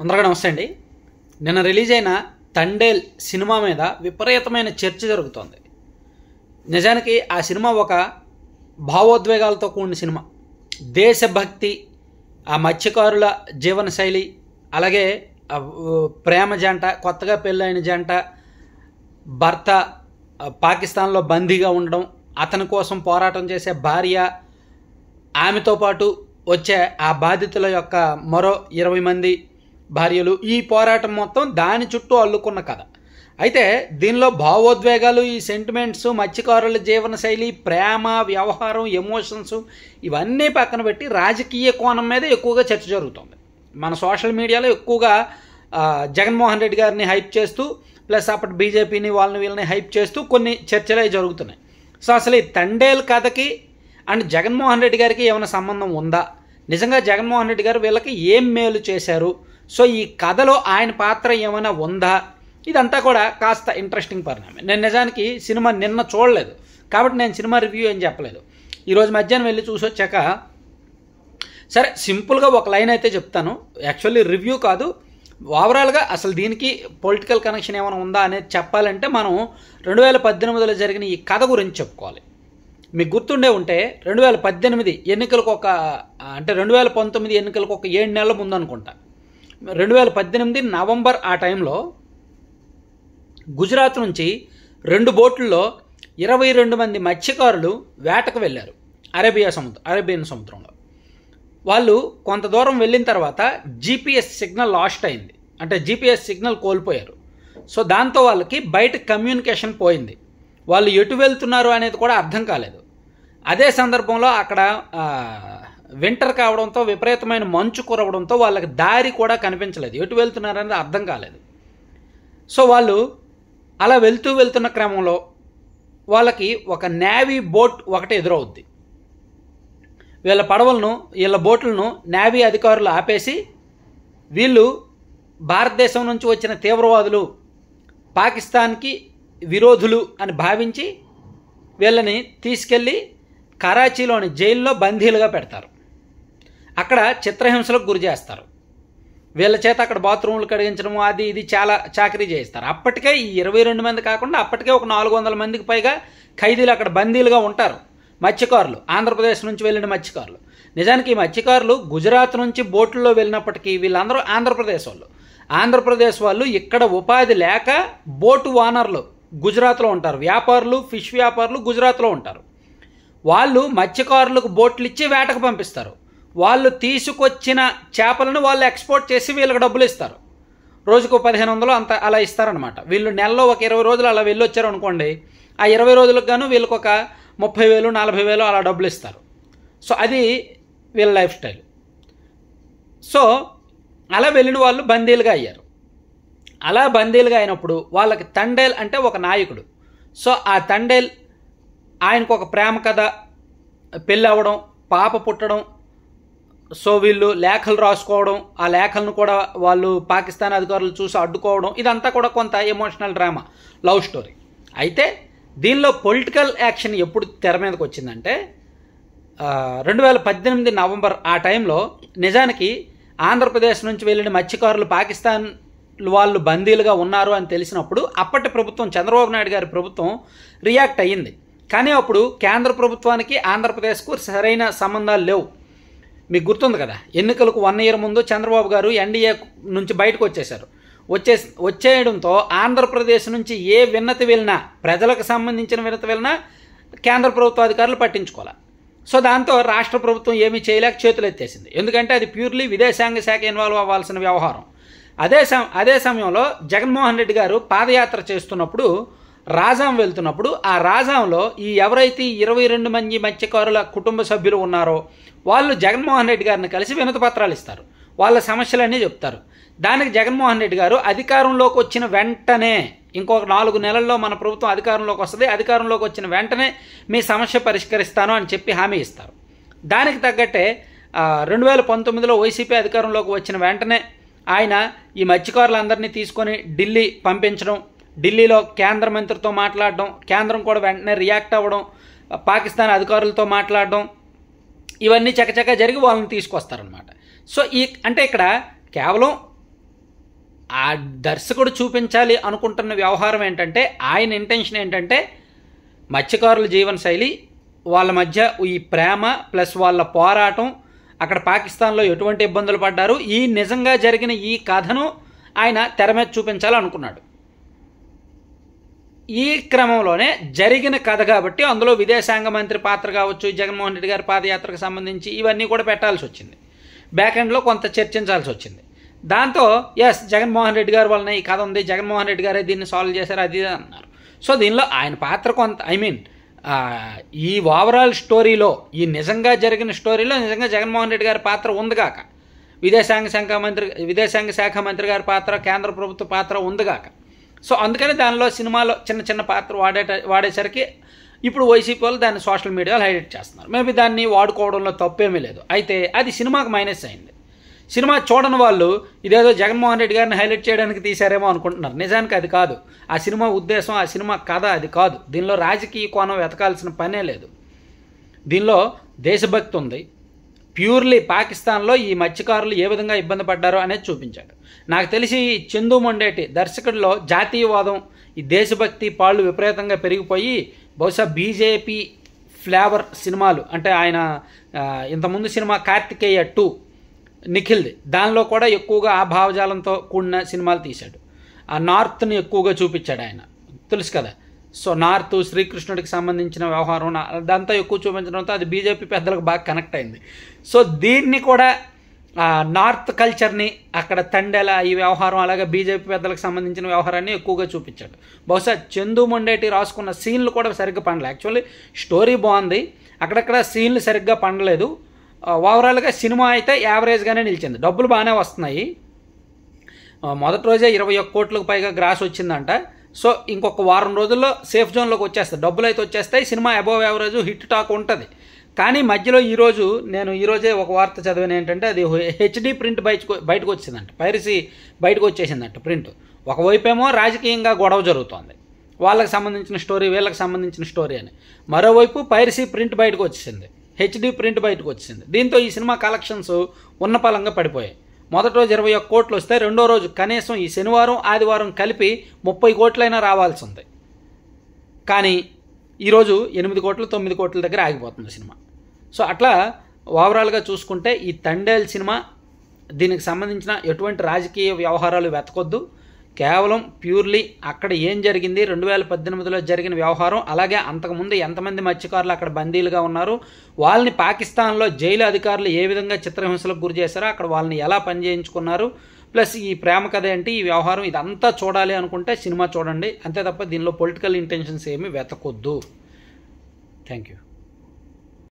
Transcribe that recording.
అందరికీ నమస్తే అండి. నిన్న రిలీజ్ అయిన తండేల్ సినిమా మీద విపరీతమైన చర్చ జరుగుతోంది. నిజానికి ఆ సినిమా ఒక భావోద్వేగాలతో కూడిన సినిమా. దేశభక్తి, ఆ మత్స్యకారుల జీవనశైలి, అలాగే ప్రేమ జంట, కొత్తగా పెళ్ళైన జంట, భర్త పాకిస్తాన్లో బందీగా ఉండడం, అతని కోసం పోరాటం చేసే భార్య, ఆమెతో పాటు వచ్చే ఆ బాధితుల యొక్క మరో 20 మంది భార్యలు, ఈ పోరాటం మొత్తం దాని చుట్టూ అల్లుకున్న కథ. అయితే దీనిలో భావోద్వేగాలు, ఈ సెంటిమెంట్స్, మత్స్యకారుల జీవనశైలి, ప్రేమ, వ్యవహారం, ఎమోషన్స్ ఇవన్నీ పక్కన పెట్టి రాజకీయ కోణం మీద ఎక్కువగా చర్చ జరుగుతుంది. మన సోషల్ మీడియాలో ఎక్కువగా జగన్మోహన్ రెడ్డి గారిని హైప్ చేస్తూ, ప్లస్ అప్పటి బీజేపీని వాళ్ళని వీళ్ళని హైప్ చేస్తూ కొన్ని చర్చలే జరుగుతున్నాయి. సో అసలు ఈ తండేల్ కథకి అండ్ జగన్మోహన్ రెడ్డి గారికి ఏమైనా సంబంధం ఉందా? నిజంగా జగన్మోహన్ రెడ్డి గారు వీళ్ళకి ఏం మేలు చేశారు? సో ఈ కథలో ఆయన పాత్ర ఏమైనా ఉందా? ఇదంతా కూడా కాస్త ఇంట్రెస్టింగ్ పరిణామం. నేను నిజానికి సినిమా నిన్న చూడలేదు కాబట్టి నేను సినిమా రివ్యూ ఏం చెప్పలేదు. ఈరోజు మధ్యాహ్నం వెళ్ళి చూసి వచ్చాక సరే సింపుల్గా ఒక లైన్ అయితే చెప్తాను. యాక్చువల్లీ రివ్యూ కాదు, ఓవరాల్గా అసలు దీనికి పొలిటికల్ కనెక్షన్ ఏమైనా ఉందా అనేది చెప్పాలంటే మనం 2018లో జరిగిన ఈ కథ గురించి చెప్పుకోవాలి. మీకు గుర్తుండే ఉంటే 2018 ఎన్నికలకు అంటే 2019 ఎన్నికలకు ఒక 7 నెలల ముందు అనుకుంటా, 2018 నవంబర్ ఆ టైంలో గుజరాత్ నుంచి 2 బోట్లలో 22 మంది మత్స్యకారులు వేటకు వెళ్ళారు అరేబియన్ సముద్రంలో. వాళ్ళు కొంత దూరం వెళ్ళిన తర్వాత జీపీఎస్ సిగ్నల్ లాస్ట్ అయింది, అంటే జీపీఎస్ సిగ్నల్ కోల్పోయారు. సో దాంతో వాళ్ళకి బయట కమ్యూనికేషన్ పోయింది, వాళ్ళు ఎటు వెళ్తున్నారు అనేది కూడా అర్థం కాలేదు. అదే సందర్భంలో అక్కడ వింటర్ కావడంతో, విపరీతమైన మంచు కురవడంతో వాళ్ళకి దారి కూడా కనిపించలేదు, ఎటు వెళ్తున్నారు అనేది అర్థం కాలేదు. సో వాళ్ళు అలా వెళ్తున్న క్రమంలో వాళ్ళకి ఒక నేవీ బోట్ ఒకటి ఎదురవుద్ది. వీళ్ళ బోట్లను నేవీ అధికారులు ఆపేసి, వీళ్ళు భారతదేశం నుంచి వచ్చిన తీవ్రవాదులు, పాకిస్తాన్కి విరోధులు అని భావించి వీళ్ళని తీసుకెళ్ళి కరాచీలోని జైల్లో బందీలుగా పెడతారు. అక్కడ చిత్రహింసలకు గురి చేస్తారు. వీళ్ళ చేత అక్కడ బాత్రూములు కడిగించడము, అది ఇది చాలా చాకరీ చేయిస్తారు. అప్పటికే ఈ 22 మంది కాకుండా అప్పటికే ఒక 400 మందికి పైగా ఖైదీలు అక్కడ బందీలుగా ఉంటారు. మత్స్యకారులు, ఆంధ్రప్రదేశ్ నుంచి వెళ్ళిన మత్స్యకారులు. నిజానికి ఈ మత్స్యకారులు గుజరాత్ నుంచి బోట్లలో వెళ్ళినప్పటికీ వీళ్ళందరూ ఆంధ్రప్రదేశ్ వాళ్ళు ఇక్కడ ఉపాధి లేక బోటు ఓనర్లు గుజరాత్లో ఉంటారు, వ్యాపారులు, ఫిష్ వ్యాపారులు గుజరాత్లో ఉంటారు. వాళ్ళు మత్స్యకారులకు బోట్లు ఇచ్చి వేటకు పంపిస్తారు. వాళ్ళు తీసుకొచ్చిన చేపలను వాళ్ళు ఎక్స్పోర్ట్ చేసి వీళ్ళకి డబ్బులు ఇస్తారు. రోజుకు 1500 అంత అలా ఇస్తారనమాట. వీళ్ళు నెలలో ఒక 20 రోజులు అలా వెళ్ళొచ్చారు అనుకోండి, ఆ 20 రోజులకు గాను వీళ్ళకి ఒక 30,000 40,000 అలా డబ్బులు ఇస్తారు. సో అది వీళ్ళ లైఫ్ స్టైల్. సో అలా వెళ్ళిన వాళ్ళు బందీలుగా అయ్యారు. అలా బందీలుగా అయినప్పుడు వాళ్ళకి తండేల్ అంటే ఒక నాయకుడు. సో ఆ తండేల్ ఆయనకు ఒక ప్రేమ కథ, పెళ్ళి అవ్వడం, పాప పుట్టడం, సో వీళ్ళు లేఖలు రాసుకోవడం, ఆ లేఖలను కూడా వాళ్ళు పాకిస్తాన్ అధికారులు చూసి అడ్డుకోవడం, ఇదంతా కూడా కొంత ఎమోషనల్ డ్రామా, లవ్ స్టోరీ. అయితే దీనిలో పొలిటికల్ యాక్షన్ ఎప్పుడు తెర మీదకి వచ్చిందంటే 2018 నవంబర్ ఆ టైంలో నిజానికి ఆంధ్రప్రదేశ్ నుంచి వెళ్ళిన మత్స్యకారులు పాకిస్తాన్ వాళ్ళు బందీలుగా ఉన్నారు అని తెలిసినప్పుడు అప్పటి ప్రభుత్వం, చంద్రబాబు నాయుడు గారి ప్రభుత్వం రియాక్ట్ అయ్యింది. కానీ అప్పుడు కేంద్ర ప్రభుత్వానికి ఆంధ్రప్రదేశ్కు సరైన సంబంధాలు లేవు. మీకు గుర్తుంది కదా, ఎన్నికలకు 1 year ముందు చంద్రబాబు గారు ఎన్డీఏ నుంచి బయటకు వచ్చేయడంతో ఆంధ్రప్రదేశ్ నుంచి ఏ విన్నతి వెళ్ళినా, ప్రజలకు సంబంధించిన విన్నతి వెళ్ళినా కేంద్ర ప్రభుత్వ అధికారులు పట్టించుకోవాలి. సో దాంతో రాష్ట్ర ప్రభుత్వం ఏమీ చేయలేక చేతులు ఎత్తేసింది. ఎందుకంటే అది ప్యూర్లీ విదేశాంగ శాఖ ఇన్వాల్వ్ అవ్వాల్సిన వ్యవహారం. అదే సమయంలో జగన్మోహన్ రెడ్డి గారు పాదయాత్ర చేస్తున్నప్పుడు రాజాం వెళ్తున్నప్పుడు, ఆ రాజాంలో ఎవరైతే 22 మంది మత్స్యకారుల కుటుంబ సభ్యులు ఉన్నారో వాళ్ళు జగన్మోహన్ రెడ్డి గారిని కలిసి వినతి పత్రాలు ఇస్తారు, వాళ్ళ సమస్యలన్నీ చెప్తారు. దానికి జగన్మోహన్ రెడ్డి గారు అధికారంలోకి వచ్చిన వెంటనే, ఇంకొక 4 నెలల్లో మన ప్రభుత్వం అధికారంలోకి వస్తుంది, అధికారంలోకి వచ్చిన వెంటనే మీ సమస్య పరిష్కరిస్తాను అని చెప్పి హామీ ఇస్తారు. దానికి తగ్గట్టే 2019లో వైసీపీ అధికారంలోకి వచ్చిన వెంటనే ఆయన ఈ మత్స్యకారులందరినీ తీసుకొని ఢిల్లీ పంపించడం, ఢిల్లీలో కేంద్ర మంత్రితో మాట్లాడడం, కేంద్రం కూడా వెంటనే రియాక్ట్ అవ్వడం, పాకిస్తాన్ అధికారులతో మాట్లాడడం, ఇవన్నీ చకచకా జరిగి వాళ్ళని తీసుకొస్తారనమాట. సో అంటే ఇక్కడ కేవలం ఆ దర్శకుడు చూపించాలి అనుకుంటున్న వ్యవహారం ఏంటంటే, ఆయన ఇంటెన్షన్ ఏంటంటే మత్స్యకారుల జీవన శైలి, వాళ్ళ మధ్య ఈ ప్రేమ ప్లస్ వాళ్ళ పోరాటం, అక్కడ పాకిస్తాన్లో ఎటువంటి ఇబ్బందులు పడ్డారు, ఈ నిజంగా జరిగిన ఈ కథను ఆయన తెర మీద చూపించాలనుకున్నాడు. ఈ క్రమంలోనే జరిగిన కథ కాబట్టి అందులో విదేశాంగ మంత్రి పాత్ర కావచ్చు, జగన్మోహన్ రెడ్డి గారి పాదయాత్రకు సంబంధించి ఇవన్నీ కూడా పెట్టాల్సి వచ్చింది. బ్యాక్ ఎండ్లో కొంత చర్చించాల్సి వచ్చింది. దాంతో ఎస్ జగన్మోహన్ రెడ్డి గారి వలన ఈ కథ ఉంది, జగన్మోహన్ రెడ్డి గారే దీన్ని సాల్వ్ చేశారు, అది అన్నారు. సో దీనిలో ఆయన పాత్ర కొంత ఈ ఓవరాల్ స్టోరీలో, ఈ నిజంగా జరిగిన స్టోరీలో నిజంగా జగన్మోహన్ రెడ్డి గారి పాత్ర ఉంది కాక, విదేశాంగ శాఖ మంత్రి గారి పాత్ర, కేంద్ర ప్రభుత్వ పాత్ర ఉంది కాక, సో అందుకని దానిలో సినిమాలో చిన్న చిన్న పాత్ర వాడేసరికి ఇప్పుడు వైసీపీ వాళ్ళు దాన్ని సోషల్ మీడియాలో హైలైట్ చేస్తున్నారు. మేబీ దాన్ని వాడుకోవడంలో తప్పేమీ లేదు. అయితే అది సినిమాకు మైనస్ అయింది. సినిమా చూడని వాళ్ళు ఇదేదో జగన్మోహన్ రెడ్డి గారిని హైలైట్ చేయడానికి తీశారేమో అనుకుంటున్నారు. నిజానికి అది కాదు. ఆ సినిమా ఉద్దేశం, ఆ సినిమా కథ అది కాదు. దీనిలో రాజకీయ కోణం వెతకాల్సిన పనే లేదు. దీనిలో దేశభక్తి ఉంది. ప్యూర్లీ పాకిస్తాన్లో ఈ మత్స్యకారులు ఏ విధంగా ఇబ్బంది పడ్డారో అనేది చూపించాడు. నాకు తెలిసి చందు మొండేటి దర్శకుడిలో జాతీయవాదం, ఈ దేశభక్తి పాళ్ళు విపరీతంగా పెరిగిపోయి బహుశా బీజేపీ ఫ్లేవర్ సినిమాలు, అంటే ఆయన ఇంతకుముందు సినిమా కార్తికేయ 2 నిఖిల్ది, దానిలో కూడా ఎక్కువగా ఆ భావజాలంతో కూడిన సినిమాలు తీశాడు. ఆ నార్త్ని ఎక్కువగా చూపించాడు ఆయన, తెలుసు కదా. సో నార్త్, శ్రీకృష్ణుడికి సంబంధించిన వ్యవహారం అదంతా ఎక్కువ చూపించడంతో అది బీజేపీ పెద్దలకు బాగా కనెక్ట్ అయింది. సో దీన్ని కూడా నార్త్ కల్చర్ని, అక్కడ తండెల ఈ వ్యవహారం, అలాగే బీజేపీ పెద్దలకు సంబంధించిన వ్యవహారాన్ని ఎక్కువగా చూపించాడు. బహుశా చందు మొండేటి రాసుకున్న సీన్లు కూడా సరిగ్గా పండలేదు. యాక్చువల్లీ స్టోరీ బాగుంది, అక్కడక్కడ సీన్లు సరిగ్గా పండలేదు. ఓవరాల్గా సినిమా అయితే యావరేజ్గానే నిలిచింది. డబ్బులు బాగానే వస్తున్నాయి. మొదటి రోజే 21 కోట్లకు పైగా గ్రాస్ వచ్చిందంట. సో ఇంకొక వారం రోజుల్లో సేఫ్ జోన్లోకి వచ్చేస్తాయి, డబ్బులు అయితే వచ్చేస్తాయి. Cinema above average hit talk ఉంటుంది. కానీ మధ్యలో ఈరోజే ఒక వార్త చదివాను ఏంటంటే, అది హెచ్డి ప్రింట్ బయటకు వచ్చిందంట, పైరసీ బయటకు వచ్చేసిందంట ప్రింట్. ఒకవైపేమో రాజకీయంగా గొడవ జరుగుతోంది, వాళ్ళకి సంబంధించిన స్టోరీ వీళ్ళకి సంబంధించిన స్టోరీ అని. మరోవైపు పైరసీ ప్రింట్ బయటకు వచ్చేసింది, హెచ్డి ప్రింట్ బయటకు వచ్చింది. దీంతో ఈ సినిమా కలెక్షన్స్ ఉన్నపలంగా పడిపోయాయి. మొదటి రోజు 21 కోట్లు వస్తే రెండో రోజు కనీసం ఈ శనివారం ఆదివారం కలిపి 30 కోట్లైనా రావాల్సి ఉంది. కానీ ఈరోజు 8 కోట్లు 9 కోట్ల దగ్గర ఆగిపోతుంది సినిమా. సో అట్లా ఓవరాల్గా చూసుకుంటే ఈ తండేల్ సినిమా, దీనికి సంబంధించిన ఎటువంటి రాజకీయ వ్యవహారాలు వెతకొద్దు. కేవలం ప్యూర్లీ అక్కడ ఏం జరిగింది, 2018లో జరిగిన వ్యవహారం, అలాగే అంతకుముందు ఎంతమంది మత్స్యకారులు అక్కడ బందీలుగా ఉన్నారు, వాళ్ళని పాకిస్తాన్లో జైలు అధికారులు ఏ విధంగా చిత్రహింసలకు గురి చేశారో, అక్కడ వాళ్ళని ఎలా పనిచేయించుకున్నారు, ప్లస్ ఈ ప్రేమ కథ ఏంటి, ఈ వ్యవహారం, ఇదంతా చూడాలి అనుకుంటే సినిమా చూడండి. అంతే తప్ప దీనిలో పొలిటికల్ ఇంటెన్షన్స్ ఏమీ వెతకొద్దు. Thank you.